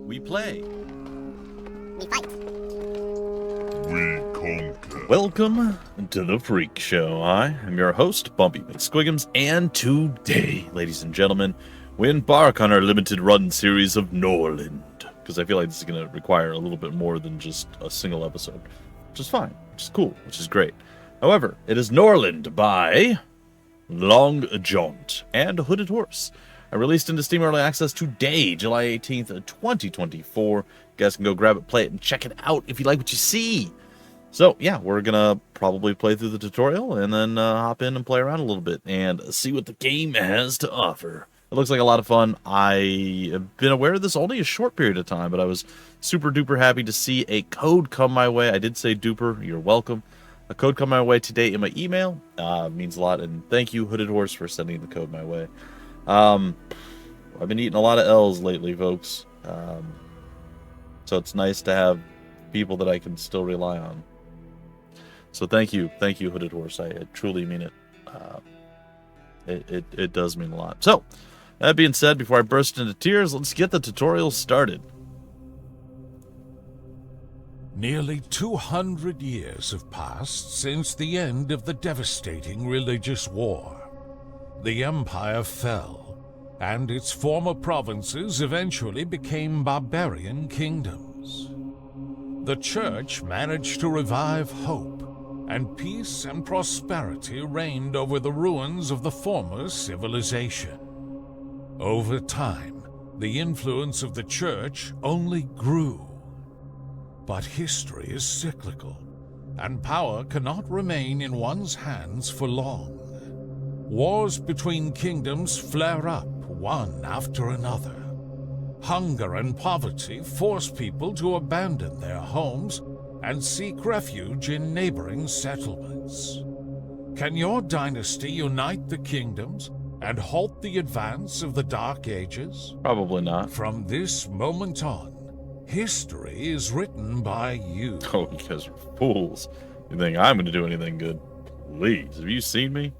We play. We fight. We conquer. Welcome to the Freak Show. I am your host, Bumpy McSquiggums, and today, ladies and gentlemen, we embark on our limited run series of Norland. Because I feel like this is going to require a little bit more than just a single episode. Which is fine, which is cool, which is great. However, it is Norland by Long Jaunt and Hooded Horse. I released into Steam Early Access today, July 18th, 2024. You guys can go grab it, play it, and check it out if you like what you see. So, yeah, we're going to probably play through the tutorial and then hop in and play around a little bit and see what the game has to offer. It looks like a lot of fun. I have been aware of this only a short period of time, but I was super duper happy to see a code come my way. I did say duper, you're welcome. A code come my way today in my email. Means a lot, and thank you, Hooded Horse, for sending the code my way. I've been eating a lot of L's lately, folks. So it's nice to have people that I can still rely on. So thank you, Hooded Horse. I truly mean it. It does mean a lot. So, that being said, before I burst into tears, let's get the tutorial started. Nearly 200 years have passed since the end of the devastating religious war. The empire fell, and its former provinces eventually became barbarian kingdoms. The church managed to revive hope, and peace and prosperity reigned over the ruins of the former civilization. Over time, the influence of the church only grew. But history is cyclical, and power cannot remain in one's hands for long. Wars between kingdoms flare up, one after another. Hunger and poverty force people to abandon their homes and seek refuge in neighboring settlements. Can your dynasty unite the kingdoms and halt the advance of the Dark Ages? Probably not. From this moment on, history is written by you. Oh, you guys are fools. You think I'm going to do anything good? Please, have you seen me?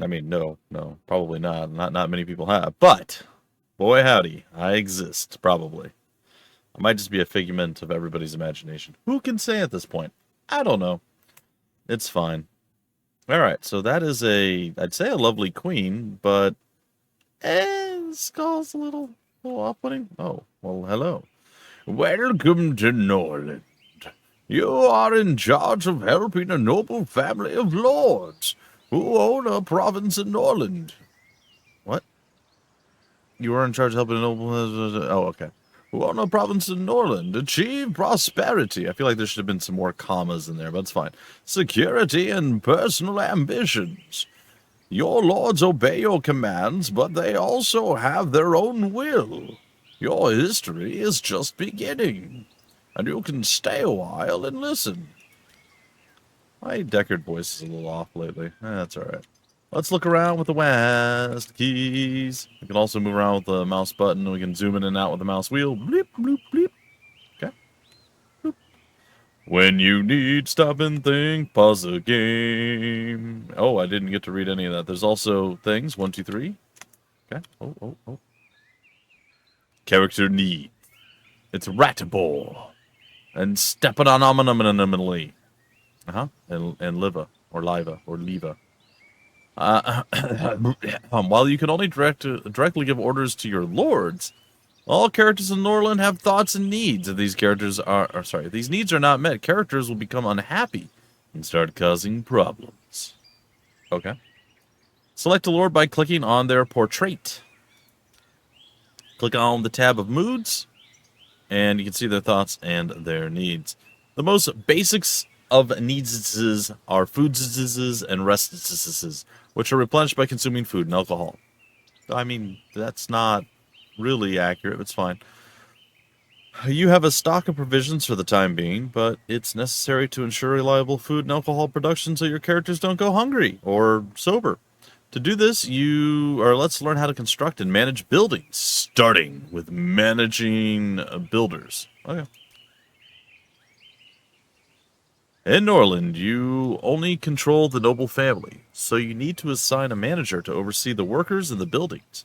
I mean, no, probably not. Not many people have. But, boy howdy, I exist, probably. I might just be a figment of everybody's imagination. Who can say at this point? I don't know. It's fine. Alright, so that is I'd say a lovely queen, but skull's a little off-putting. Oh, well, hello. Welcome to Norland. You are in charge of helping a noble family of lords who own a province in Norland. What? You are in charge of helping a noble... Oh, okay. Who own a province in Norland, achieve prosperity. I feel like there should have been some more commas in there, but it's fine. Security and personal ambitions. Your lords obey your commands, but they also have their own will. Your history is just beginning, and you can stay a while and listen. My Deckard voice is a little off lately. That's alright. Let's look around with the WASD keys. We can also move around with the mouse button. We can zoom in and out with the mouse wheel. Bleep, bloop, bleep. Okay. Bloop. When you need stop and think, pause the game. Oh, I didn't get to read any of that. There's also things. 1, 2, 3. Okay. Oh. Character need. It's Ratball. And stepping on nominally. And Liva. Or Liva. Or Leva. While you can only directly give orders to your lords, all characters in Norland have thoughts and needs. If these if these needs are not met, characters will become unhappy and start causing problems. Okay. Select a lord by clicking on their portrait. Click on the tab of moods, and you can see their thoughts and their needs. The most basics of needs are foods and rests, which are replenished by consuming food and alcohol. I mean, that's not really accurate, but it's fine. You have a stock of provisions for the time being, but it's necessary to ensure reliable food and alcohol production so your characters don't go hungry or sober. To do this, let's learn how to construct and manage buildings, starting with managing builders. Okay. In Norland, you only control the noble family, so you need to assign a manager to oversee the workers and the buildings.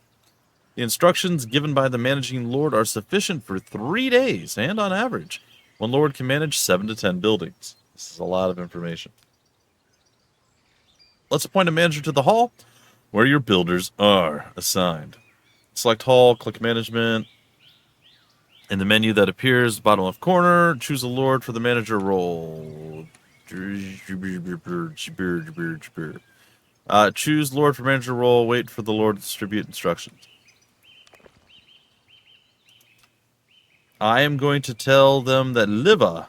The instructions given by the managing lord are sufficient for 3 days, and on average, one lord can manage 7 to 10 buildings. This is a lot of information. Let's appoint a manager to the hall, where your builders are assigned. Select hall, click management. In the menu that appears, bottom left corner, choose a lord for the manager role. Choose lord for manager role, wait for the lord to distribute instructions. I am going to tell them that Liva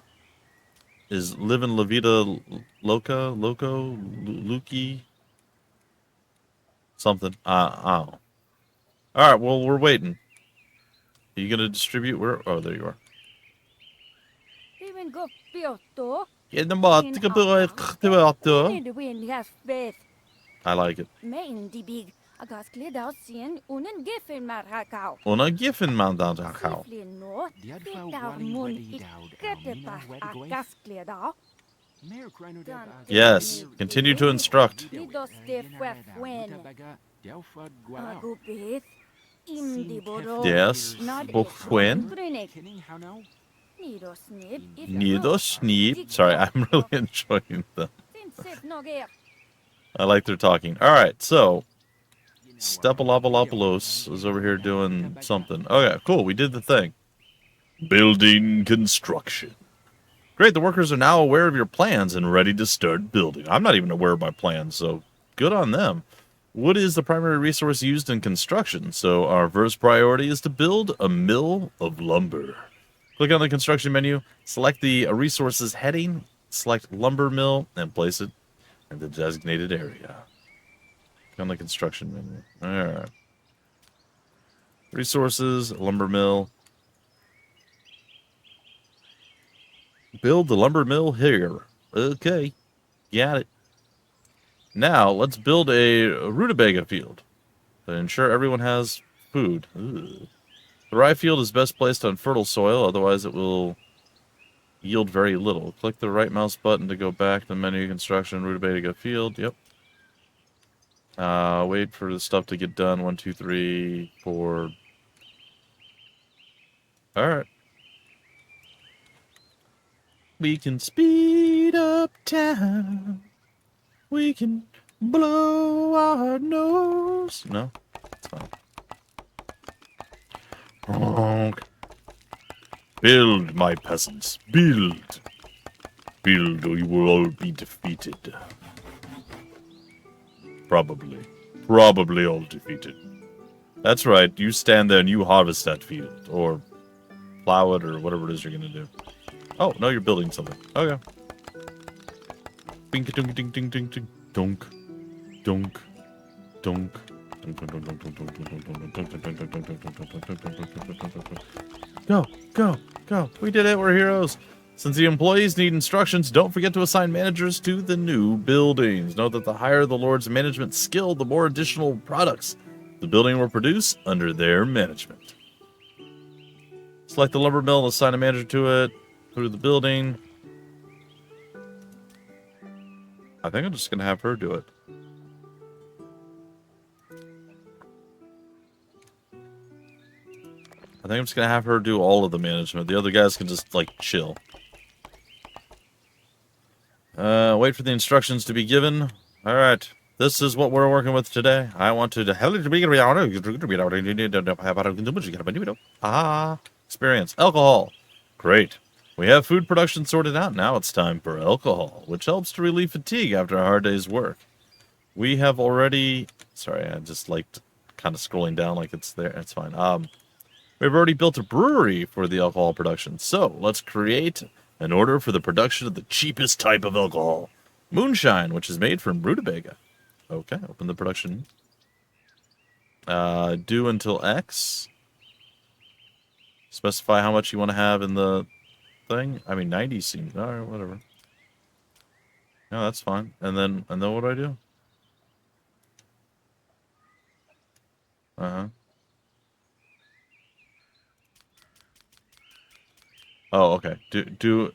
is living La Vida Loco, Luki, something. I don't know. All right, well, we're waiting. Are you going to distribute? Where? Oh, there you are. I like it. Una giffen man dan hakau. Yes, continue to instruct. Yes, when? Nido Sneep. Sorry, I'm really enjoying them. I like their talking. Alright, so Stepalopoulos is over here doing something. Okay, cool, we did the thing. Building construction. Great, the workers are now aware of your plans and ready to start building. I'm not even aware of my plans, so good on them. Wood is the primary resource used in construction, so our first priority is to build a mill of lumber. Click on the construction menu, select the resources heading, select lumber mill, and place it in the designated area. Click on the construction menu. Alright. Resources, lumber mill. Build the lumber mill here. Okay. Got it. Now, let's build a rutabaga field to ensure everyone has food. Ugh. The rye field is best placed on fertile soil, otherwise it will yield very little. Click the right mouse button to go back to the menu construction rutabaga field. Yep. Wait for the stuff to get done. 1, 2, 3, 4. Alright. We can speed up time. We can blow our nose. No? It's fine. Build, my peasants. Build. Build, or you will all be defeated. Probably. Probably all defeated. That's right. You stand there and you harvest that field. Or plow it, or whatever it is you're going to do. Oh, no, you're building something. Okay. Bink dunk ding ding ding ding dunk dunk dunk. Go, go, go. We did it. We're heroes. Since the employees need instructions, don't forget to assign managers to the new buildings. Note that the higher the Lord's management skill, the more additional products the building will produce under their management. Select the lumber mill and assign a manager to it through the building. I think I'm just going to have her do it. I think I'm just going to have her do all of the management. The other guys can just, like, chill. Wait for the instructions to be given. Alright. This is what we're working with today. I want to... Experience. Alcohol. Great. We have food production sorted out. Now it's time for alcohol, which helps to relieve fatigue after a hard day's work. We have already... Sorry, I just liked kind of scrolling down like it's there. It's fine. We've already built a brewery for the alcohol production. So, let's create an order for the production of the cheapest type of alcohol. Moonshine, which is made from rutabaga. Okay, open the production. Do until X. Specify how much you want to have in the thing. I mean, 90 seems... Alright, whatever. No, that's fine. And then what do I do? Uh-huh. Oh, okay. Do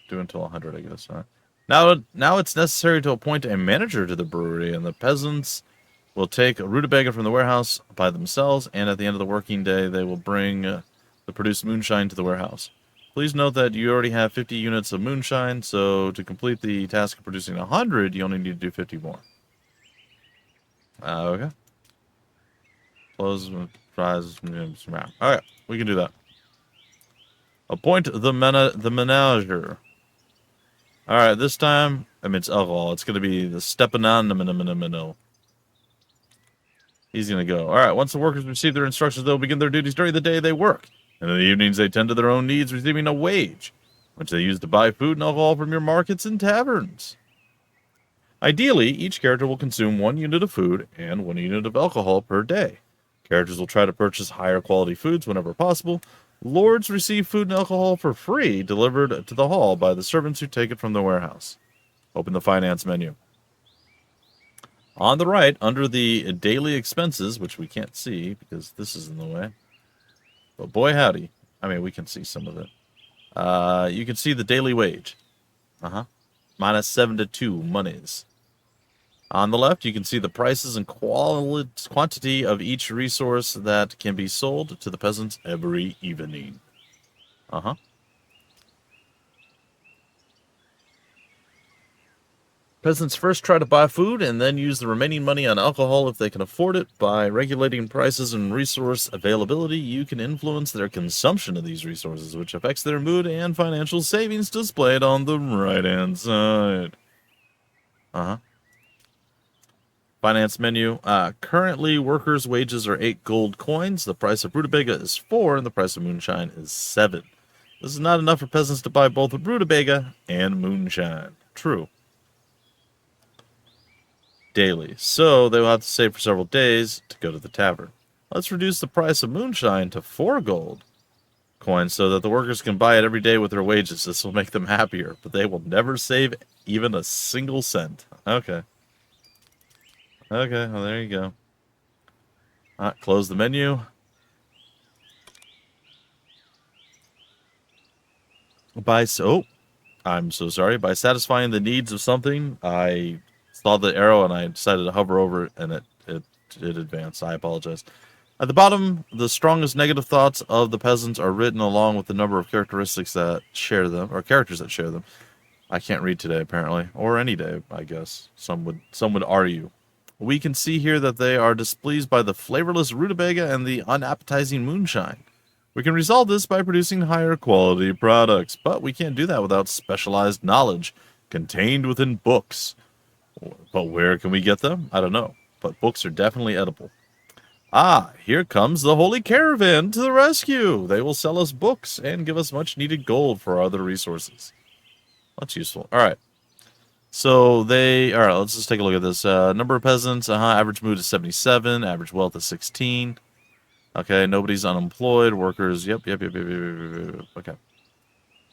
until 100, I guess. All right. Now it's necessary to appoint a manager to the brewery, and the peasants will take a rutabaga from the warehouse by themselves, and at the end of the working day, they will bring the produced moonshine to the warehouse. Please note that you already have 50 units of moonshine, so to complete the task of producing 100, you only need to do 50 more. Okay. Close, fries, alright, we can do that. Appoint the menager. Alright, this time, I mean, it's alcohol. It's going to be the Stepanon. He's going to go. Alright, once the workers receive their instructions, they'll begin their duties during the day they work. And in the evenings, they tend to their own needs, receiving a wage, which they use to buy food and alcohol from your markets and taverns. Ideally, each character will consume 1 unit of food and 1 unit of alcohol per day. Characters will try to purchase higher quality foods whenever possible. Lords receive food and alcohol for free, delivered to the hall by the servants who take it from the warehouse. Open the finance menu. On the right, under the daily expenses, which we can't see because this is in the way, but boy howdy, I mean, we can see some of it. You can see the daily wage. Minus 7 to 2 monies. On the left, you can see the prices and quantity of each resource that can be sold to the peasants every evening. Peasants first try to buy food and then use the remaining money on alcohol if they can afford it. By regulating prices and resource availability, you can influence their consumption of these resources, which affects their mood and financial savings displayed on the right-hand side. Finance menu. Currently, workers' wages are 8 gold coins. The price of rutabaga is 4, and the price of moonshine is 7. This is not enough for peasants to buy both rutabaga and moonshine. True. Daily. So they will have to save for several days to go to the tavern. Let's reduce the price of moonshine to 4 gold coins so that the workers can buy it every day with their wages. This will make them happier, but they will never save even a single cent. Okay. Okay, well, there you go. Close the menu. I'm so sorry. By satisfying the needs of something, I saw the arrow and I decided to hover over it, and it advanced. I apologize. At the bottom, the strongest negative thoughts of the peasants are written along with the number of characteristics that share them, or characters that share them. I can't read today, apparently, or any day, I guess. Some would argue. We can see here that they are displeased by the flavorless rutabaga and the unappetizing moonshine. We can resolve this by producing higher quality products, but we can't do that without specialized knowledge contained within books. But where can we get them? I don't know, but books are definitely edible. Here comes the Holy Caravan to the rescue. They will sell us books and give us much needed gold for our other resources. That's useful. All right. So all right, let's just take a look at this. Number of peasants, average mood is 77, average wealth is 16. Okay, nobody's unemployed, workers, yep. Okay.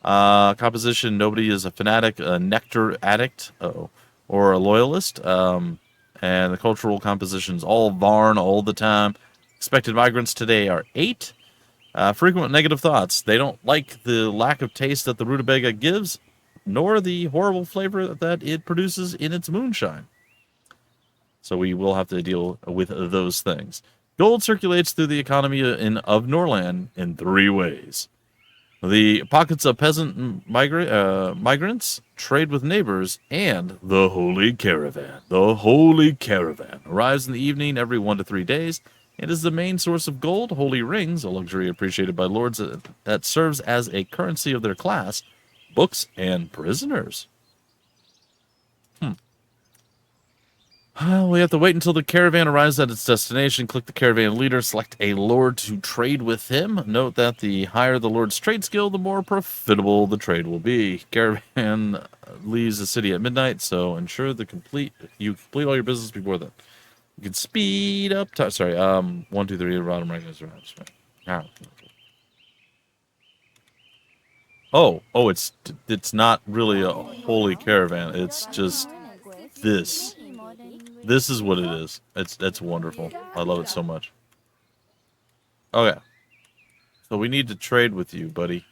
Composition, nobody is a fanatic, a nectar addict, or a loyalist. And the cultural composition's all Varn all the time. Expected migrants today are 8. Frequent negative thoughts. They don't like the lack of taste that the rutabaga gives, nor the horrible flavor that it produces in its moonshine. So we will have to deal with those things. Gold circulates through the economy of Norland in 3 ways. The pockets of peasant migrants, trade with neighbors, and the Holy Caravan. The Holy Caravan arrives in the evening every 1 to 3 days and is the main source of gold. Holy rings, a luxury appreciated by lords that serves as a currency of their class, books, and prisoners. We have to wait until the caravan arrives at its destination. Click the caravan leader, select a lord to trade with him. Note that the higher the lord's trade skill, the more profitable the trade will be. Caravan leaves the city at midnight, so ensure you complete all your business before then. You can speed up time. Sorry, 1, 2, 3, bottom right. It's not really a holy caravan. It's just this. This is what it is. It's wonderful. I love it so much. Okay. So we need to trade with you, buddy.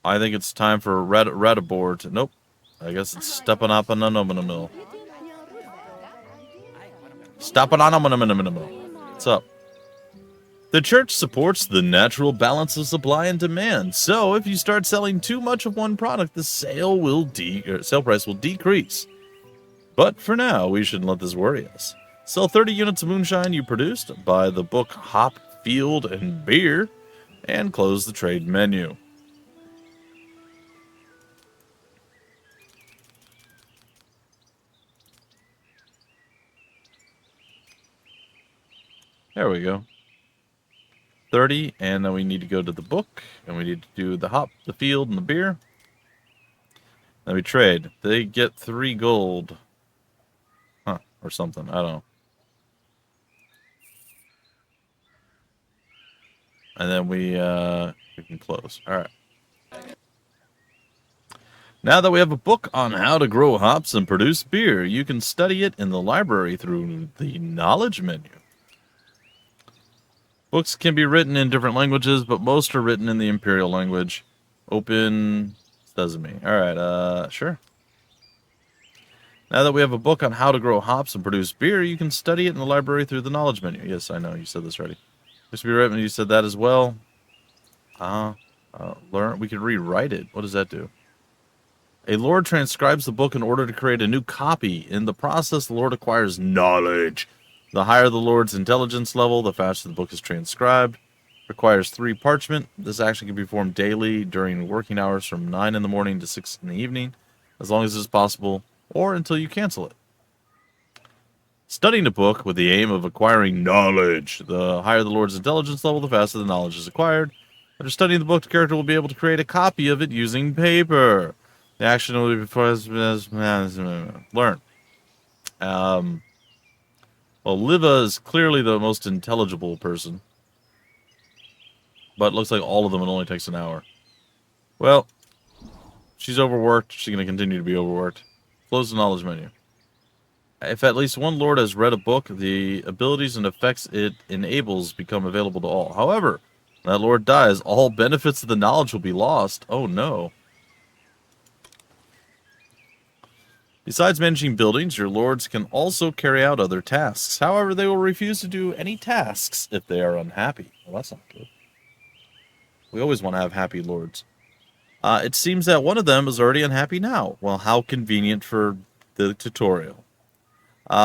I think it's time for red aboard. Nope. I guess it's stepping up on a mill. Stop it on a minute. What's up? The church supports the natural balance of supply and demand. So if you start selling too much of one product, the sale price will decrease. But for now, we shouldn't let this worry us. Sell 30 units of moonshine you produced, buy the book Hop, Field, and Beer, and close the trade menu. There we go. 30, and then we need to go to the book, and we need to do the hop, the field, and the beer. Then we trade. They get 3 gold. Huh, or something. I don't know. And then we can close. All right. Now that we have a book on how to grow hops and produce beer, you can study it in the library through the knowledge menu. Books can be written in different languages, but most are written in the imperial language. Open sesame. All right, sure. Now that we have a book on how to grow hops and produce beer, you can study it in the library through the knowledge menu. Yes, I know, you said this already. Used to be written, you said that as well. Learn. We can rewrite it. What does that do? A lord transcribes the book in order to create a new copy. In the process, the lord acquires knowledge. The higher the lord's intelligence level, the faster the book is transcribed. Requires 3 parchment. This action can be performed daily during working hours from 9 in the morning to 6 in the evening, as long as it is possible, or until you cancel it. Studying a book with the aim of acquiring knowledge. The higher the lord's intelligence level, the faster the knowledge is acquired. After studying the book, the character will be able to create a copy of it using paper. The action will be before learn. Well, Liva is clearly the most intelligible person. But it looks like all of them, it only takes an hour. Well, she's overworked. She's going to continue to be overworked. Close the knowledge menu. If at least one lord has read a book, the abilities and effects it enables become available to all. However, when that lord dies, all benefits of the knowledge will be lost. Oh no. Besides managing buildings, your lords can also carry out other tasks. However, they will refuse to do any tasks if they are unhappy. Well, that's not good. We always want to have happy lords. It seems that one of them is already unhappy now. Well, how convenient for the tutorial.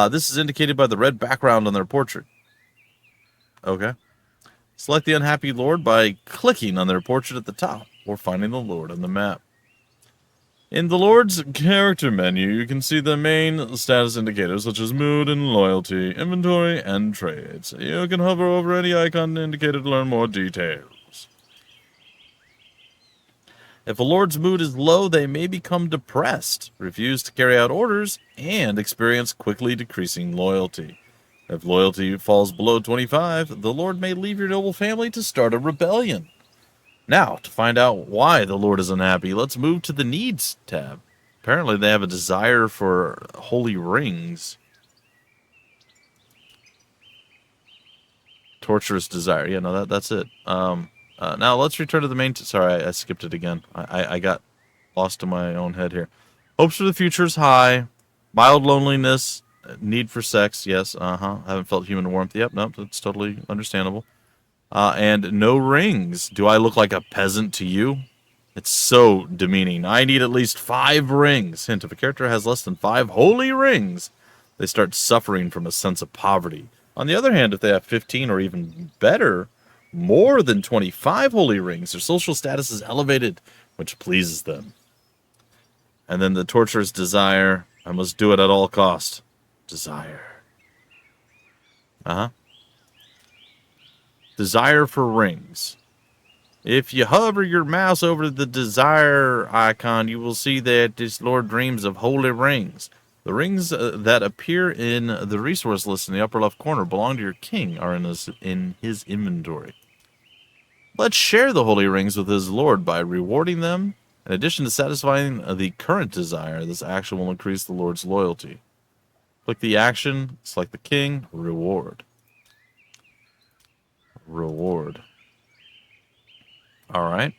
This is indicated by the red background on their portrait. Okay. Select the unhappy lord by clicking on their portrait at the top, or finding the lord on the map. In the lord's character menu, you can see the main status indicators such as mood and loyalty, inventory, and trades. You can hover over any icon indicated to learn more details. If a lord's mood is low, they may become depressed, refuse to carry out orders, and experience quickly decreasing loyalty. If loyalty falls below 25, the lord may leave your noble family to start a rebellion. Now, to find out why the lord is unhappy, let's move to the Needs tab. Apparently they have a desire for holy rings. Torturous desire. Yeah, no, that's it. Now, let's return to the main... Sorry, I skipped it again. I got lost in my own head here. Hopes for the future is high. Mild loneliness. Need for sex. Yes, Haven't felt human warmth. Yep, nope, that's totally understandable. And no rings. Do I look like a peasant to you? It's so demeaning. I need at least 5 rings. Hint, if a character has less than 5 holy rings, they start suffering from a sense of poverty. On the other hand, if they have 15 or even better, more than 25 holy rings, their social status is elevated, which pleases them. And then the torturous desire. I must do it at all cost. Desire. Desire for rings. If you hover your mouse over the desire icon, you will see that this lord dreams of holy rings. The rings that appear in the resource list in the upper left corner belong to your king, are in his inventory. Let's share the holy rings with his lord by rewarding them. In addition to satisfying the current desire, this action will increase the lord's loyalty. Click the action, select the king, reward. Reward. Alright.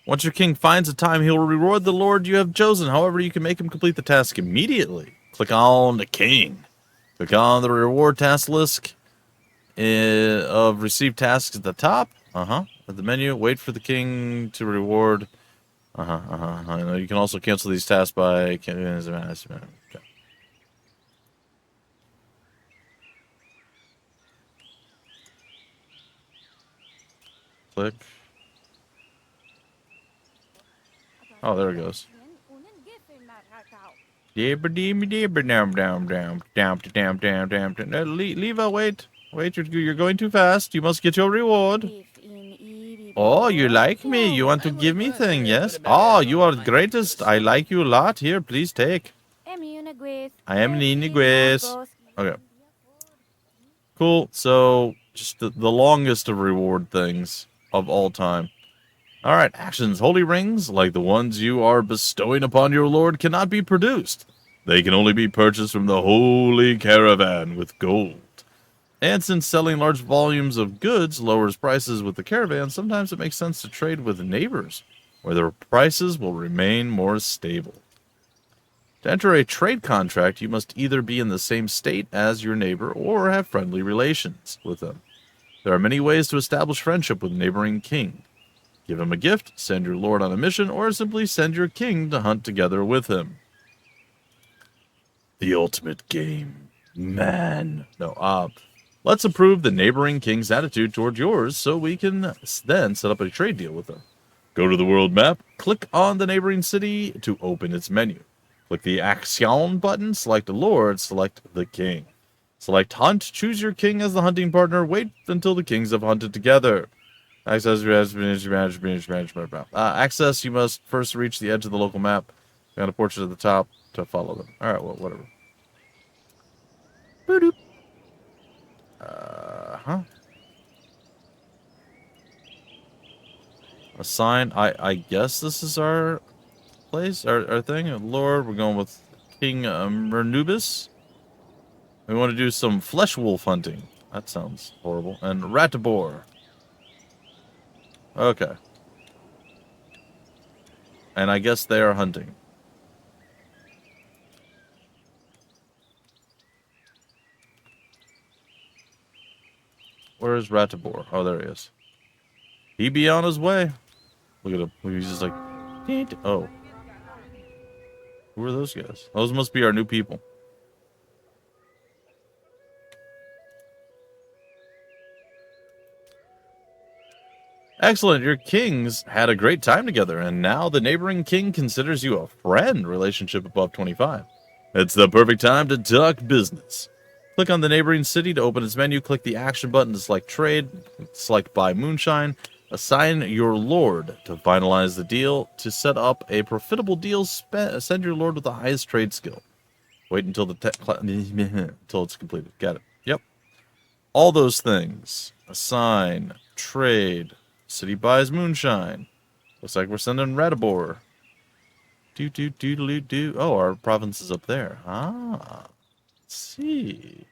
Once your king finds a time, he will reward the lord you have chosen. However, you can make him complete the task immediately. Click on the king. Click on the reward task list of received tasks at the top. At the menu, wait for the king to reward. You can also cancel these tasks by. Okay. Click. Oh, there it goes. Leave, wait. Wait, you're going too fast. You must get your reward. Oh, you like me. You want to give me thing, yes? Oh, you are the greatest. I like you a lot. Here, please take. I am Niniguez. Okay. Cool. So, just the longest of reward things of all time. Alright, actions. Holy rings, like the ones you are bestowing upon your lord, cannot be produced. They can only be purchased from the Holy Caravan with gold. And since selling large volumes of goods lowers prices with the caravan, sometimes it makes sense to trade with neighbors, where the prices will remain more stable. To enter a trade contract, you must either be in the same state as your neighbor or have friendly relations with them. There are many ways to establish friendship with a neighboring king. Give him a gift, send your lord on a mission, or simply send your king to hunt together with him. The ultimate game. Man. No, let's improve the neighboring king's attitude toward yours so we can then set up a trade deal with them. Go to the world map, click on the neighboring city to open its menu. Click the Action button, select the lord, select the king. Select hunt, choose your king as the hunting partner, wait until the kings have hunted together. Access, you must first reach the edge of the local map. Got a portrait at the top to follow them. Alright, well, whatever. Boop. A sign. I guess this is our place, our thing. Lord, we're going with King Mernubis. We want to do some flesh wolf hunting. That sounds horrible. And Ratibor. Okay. And I guess they are hunting. Where is Ratibor? Oh, there he is. He be on his way. Look at him. He's just like... Oh. Who are those guys? Those must be our new people. Excellent. Your kings had a great time together, and now the neighboring king considers you a friend. Relationship above 25. It's the perfect time to talk business. Click on the neighboring city to open its menu. Click the action button to select trade. Select buy moonshine. Assign your lord to finalize the deal. To set up a profitable deal, send your lord with the highest trade skill. Wait until until it's completed. Got it. Yep. All those things. Assign. Trade. City buys moonshine. Looks like we're sending Ratibor. Do. Oh, our province is up there. Ah. See.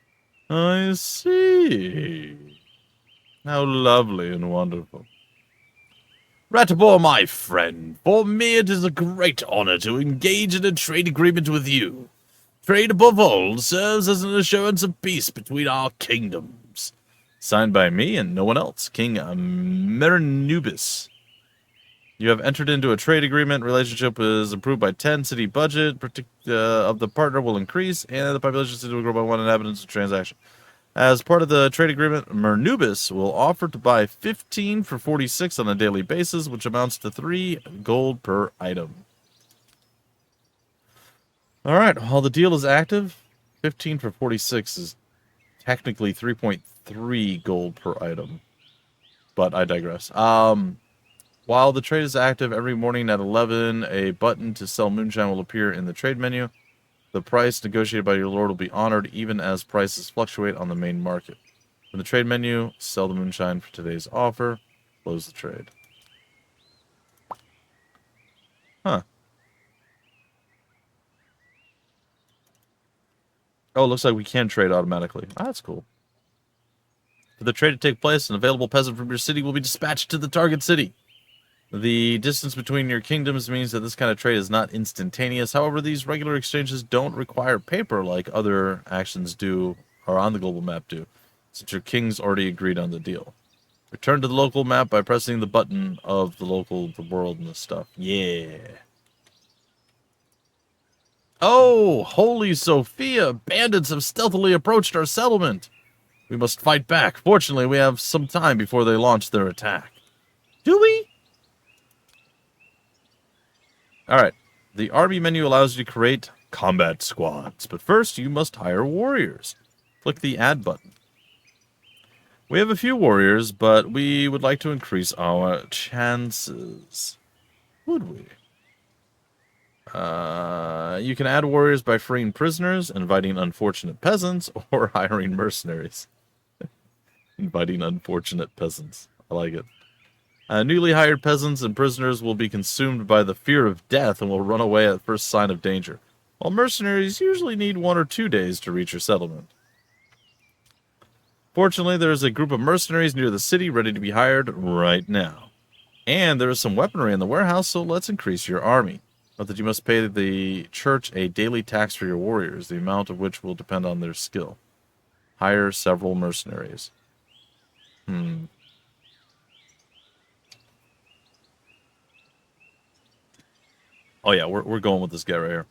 I see. How lovely and wonderful. Ratibor, my friend, for me it is a great honor to engage in a trade agreement with you. Trade above all serves as an assurance of peace between our kingdoms. Signed by me and no one else, King Mernubis. You have entered into a trade agreement. Relationship is improved by 10. City budget of the partner will increase, and the population of the city will grow by 1 inhabitant of transaction. As part of the trade agreement, Mernubis will offer to buy 15 for 46 on a daily basis, which amounts to 3 gold per item. Alright, while the deal is active, 15 for 46 is technically 3.3 gold per item. But I digress. While the trade is active, every morning at 11, a button to sell moonshine will appear in the trade menu. The price negotiated by your lord will be honored even as prices fluctuate on the main market. In the trade menu, sell the moonshine for today's offer. Close the trade. Huh. Oh, it looks like we can trade automatically. Ah, that's cool. For the trade to take place, an available peasant from your city will be dispatched to the target city. The distance between your kingdoms means that this kind of trade is not instantaneous. However, these regular exchanges don't require paper like other actions do, or on the global map do, since your kings already agreed on the deal. Return to the local map by pressing the button of the world, and this stuff. Yeah. Oh, Holy Sophia! Bandits have stealthily approached our settlement. We must fight back. Fortunately, we have some time before they launch their attack. Do we? Alright. The army menu allows you to create combat squads, but first you must hire warriors. Click the add button. We have a few warriors, but we would like to increase our chances. Would we? You can add warriors by freeing prisoners, inviting unfortunate peasants, or hiring mercenaries. Inviting unfortunate peasants. I like it. Newly hired peasants and prisoners will be consumed by the fear of death and will run away at first sign of danger, while mercenaries usually need 1 or 2 days to reach your settlement. Fortunately, there is a group of mercenaries near the city ready to be hired right now. And there is some weaponry in the warehouse, so let's increase your army. Note that you must pay the church a daily tax for your warriors, the amount of which will depend on their skill. Hire several mercenaries. Oh yeah, we're going with this guy right here.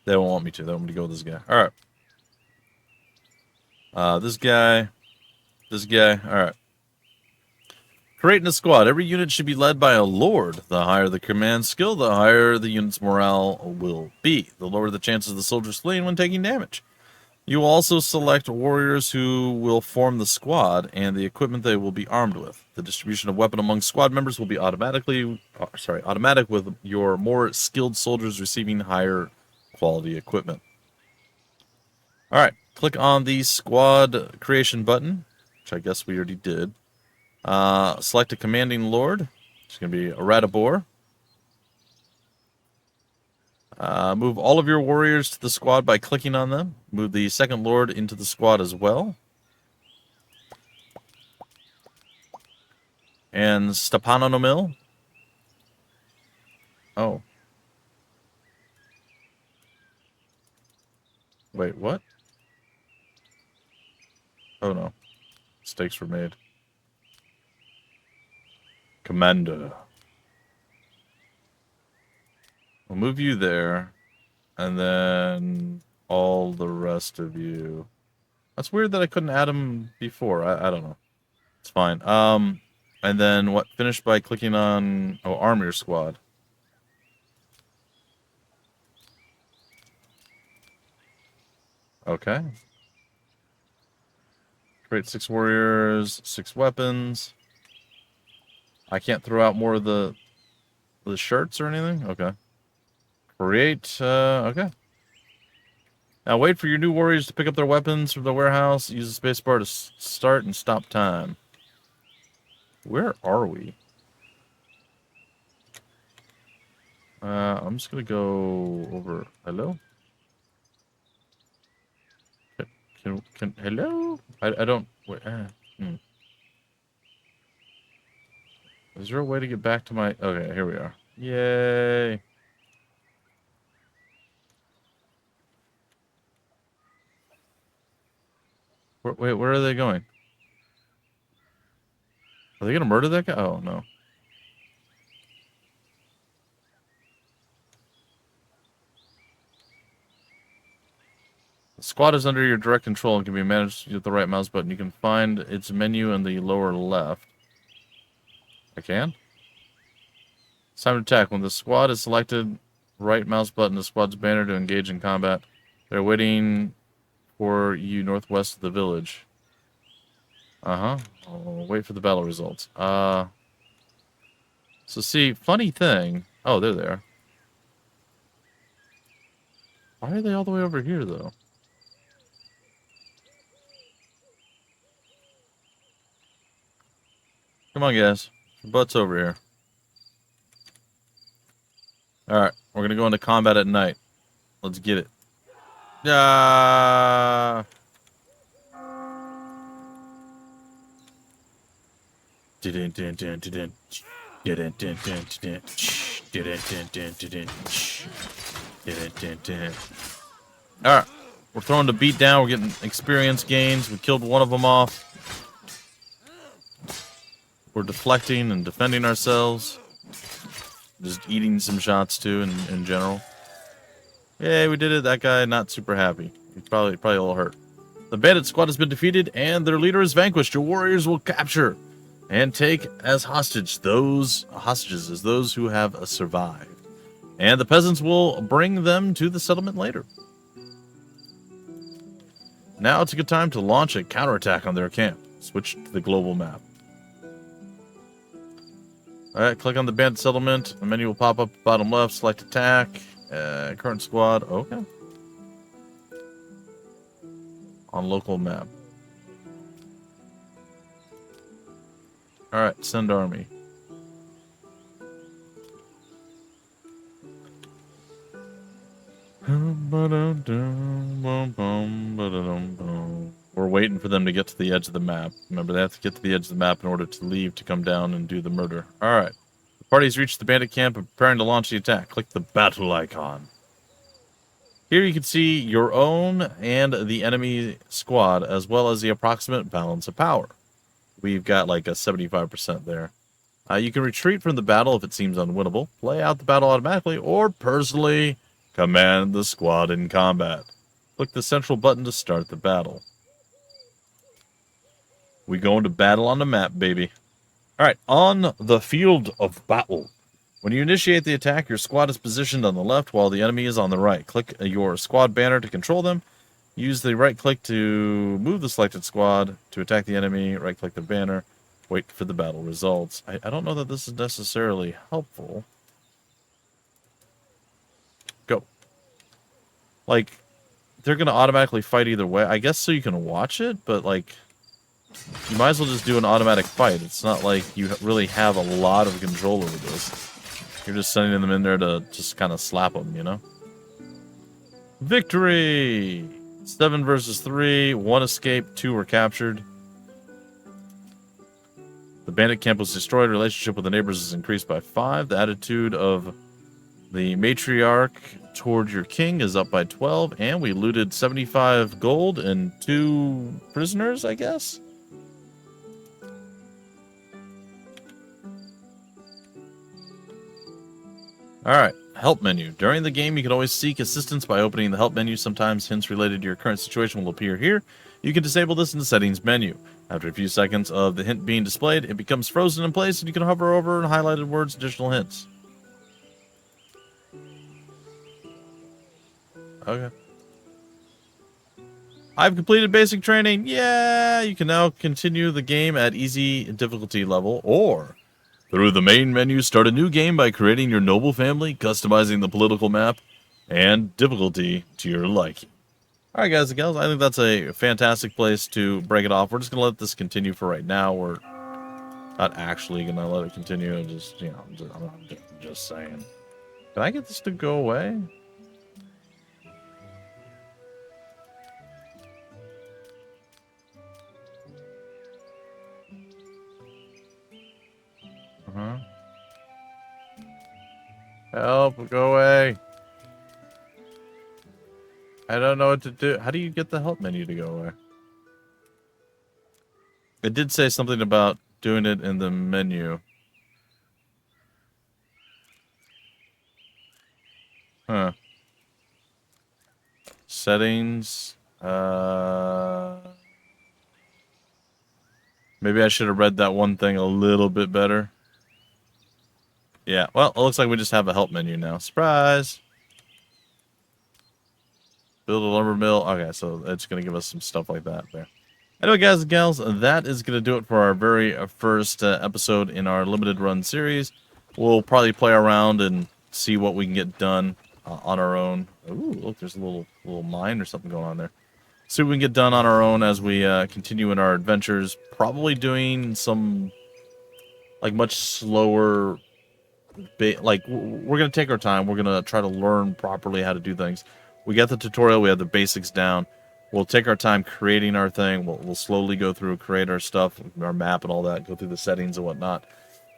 They don't want me to. They want me to go with this guy. Alright. This guy. Alright. Creating a squad. Every unit should be led by a lord. The higher the command skill, the higher the unit's morale will be. The lower the chances of the soldiers fleeing when taking damage. You will also select warriors who will form the squad and the equipment they will be armed with. The distribution of weapon among squad members will be automatic with your more skilled soldiers receiving higher quality equipment. Alright, click on the squad creation button, which I guess we already did. Select a commanding lord. It's going to be a Radibor. Move all of your warriors to the squad by clicking on them. Move the second lord into the squad as well. And Stepanonomil. Oh. Wait, what? Oh no. Mistakes were made. Commander. We'll move you there. And then all the rest of you. That's weird that I couldn't add them before. I don't know. It's fine. And then what? Finish by clicking on arm your squad. Okay. Create 6 warriors, 6 weapons. I can't throw out more of the shirts or anything? Okay. Create, okay. Now wait for your new warriors to pick up their weapons from the warehouse. Use the spacebar to start and stop time. Where are we? I'm just gonna go over. Hello? Can hello? I don't. Wait, Is there a way to get back to my? Okay, here we are. Yay! Wait, where are they going? Are they gonna murder that guy? Oh no. The squad is under your direct control and can be managed with the right mouse button. You can find its menu in the lower left. I can? It's time to attack. When the squad is selected, right mouse button, the squad's banner to engage in combat. They're waiting for you northwest of the village. Uh-huh. I'll wait for the battle results. So see, funny thing. Oh, they're there. Why are they all the way over here, though? Come on, guys. Your butt's over here. Alright, we're gonna go into combat at night. Let's get it. Alright, we're throwing the beat down, we're getting experience gains, we killed one of them off. We're deflecting and defending ourselves. Just eating some shots too in general. Yay, we did it. That guy not super happy. He's probably a little hurt. The bandit squad has been defeated and their leader is vanquished. Your warriors will capture and take as hostages as those who have survived. And the peasants will bring them to the settlement later. Now it's a good time to launch a counterattack on their camp. Switch to the global map. Alright, click on the bandit settlement. The menu will pop up bottom left. Select attack. Current squad. Okay. On local map. Alright, send army. We're waiting for them to get to the edge of the map. Remember, they have to get to the edge of the map in order to leave to come down and do the murder. Alright. The party's reached the bandit camp and preparing to launch the attack. Click the battle icon. Here you can see your own and the enemy squad, as well as the approximate balance of power. We've got like a 75% there. You can retreat from the battle if it seems unwinnable, play out the battle automatically, or personally command the squad in combat. Click the central button to start the battle. We go into battle on the map, baby. Alright, on the field of battle. When you initiate the attack, your squad is positioned on the left while the enemy is on the right. Click your squad banner to control them. Use the right click to move the selected squad to attack the enemy. Right click the banner. Wait for the battle results. I don't know that this is necessarily helpful. Go. Like, they're going to automatically fight either way. I guess so you can watch it, but like, you might as well just do an automatic fight. It's not like you really have a lot of control over this. You're just sending them in there to just kind of slap them, you know? Victory! 7 versus 3. 1 escaped, 2 were captured. The bandit camp was destroyed. Relationship with the neighbors is increased by 5. The attitude of the matriarch toward your king is up by 12. And we looted 75 gold and 2 prisoners, I guess? Alright, help menu. During the game, you can always seek assistance by opening the help menu. Sometimes hints related to your current situation will appear here. You can disable this in the settings menu. After a few seconds of the hint being displayed, it becomes frozen in place and you can hover over and highlighted words, additional hints. Okay. I've completed basic training. Yeah, you can now continue the game at easy difficulty level, or through the main menu, start a new game by creating your noble family, customizing the political map, and difficulty to your liking. Alright guys and gals, I think that's a fantastic place to break it off. We're just going to let this continue for right now. We're not actually going to let it continue. Just, you know, I'm just saying. Can I get this to go away? Uh-huh. Help, go away. I don't know what to do. How do you get the help menu to go away? It did say something about doing it in the menu. Huh. Settings. Maybe I should have read that one thing a little bit better. Yeah, well, it looks like we just have a help menu now. Surprise! Build a lumber mill. Okay, so it's going to give us some stuff like that there. Anyway, guys and gals, that is going to do it for our very first episode in our limited run series. We'll probably play around and see what we can get done on our own. Ooh, look, there's a little mine or something going on there. See what we can get done on our own as we continue in our adventures. Probably doing some, like, much slower... Like, we're going to take our time. We're going to try to learn properly how to do things. We got the tutorial. We have the basics down. we'll take our time creating our thing. We'll slowly go through, create our stuff, our map and all that, go through the settings and whatnot,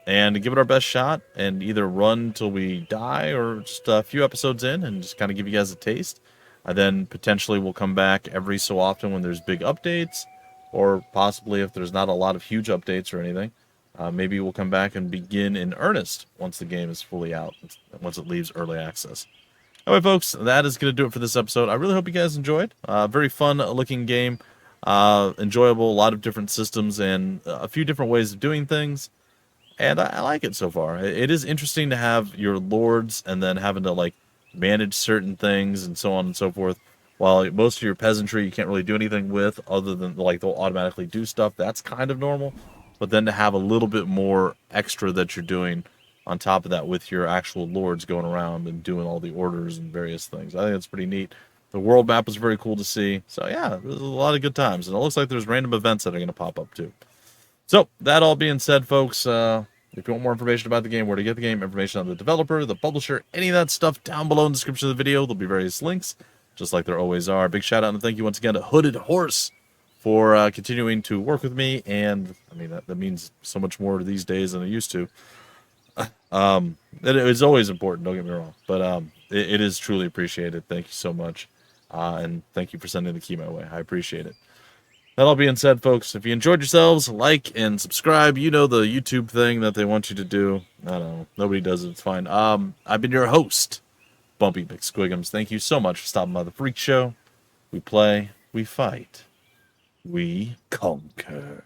and give it our best shot, and either run till we die or just a few episodes in and just kind of give you guys a taste. And then potentially we'll come back every so often when there's big updates, or possibly if there's not a lot of huge updates or anything. Maybe we'll come back and begin in earnest once the game is fully out, once it leaves early access. Anyway, folks, that is going to do it for this episode. I really hope you guys enjoyed. Very fun-looking game. Enjoyable, a lot of different systems and a few different ways of doing things. And I like it so far. It is interesting to have your lords and then having to, like, manage certain things and so on and so forth. While most of your peasantry you can't really do anything with other than, like, they'll automatically do stuff. That's kind of normal. But then to have a little bit more extra that you're doing on top of that with your actual lords going around and doing all the orders and various things. I think it's pretty neat. The world map was very cool to see. So yeah, there's a lot of good times. And it looks like there's random events that are going to pop up too. So that all being said, folks, if you want more information about the game, where to get the game, information on the developer, the publisher, any of that stuff down below in the description of the video. There'll be various links, just like there always are. Big shout out and thank you once again to Hooded Horse for continuing to work with me, and I mean that means so much more these days than it used to. It is always important, don't get me wrong, but it is truly appreciated. Thank you so much, and thank you for sending the key my way. I appreciate it. That all being said, folks, if you enjoyed yourselves, like and subscribe. You know the YouTube thing that they want you to do. I don't know, nobody does it. It's fine. I've been your host, Bumpy McSquigums. Thank you so much for stopping by the Freak Show. We play, we fight, we conquer.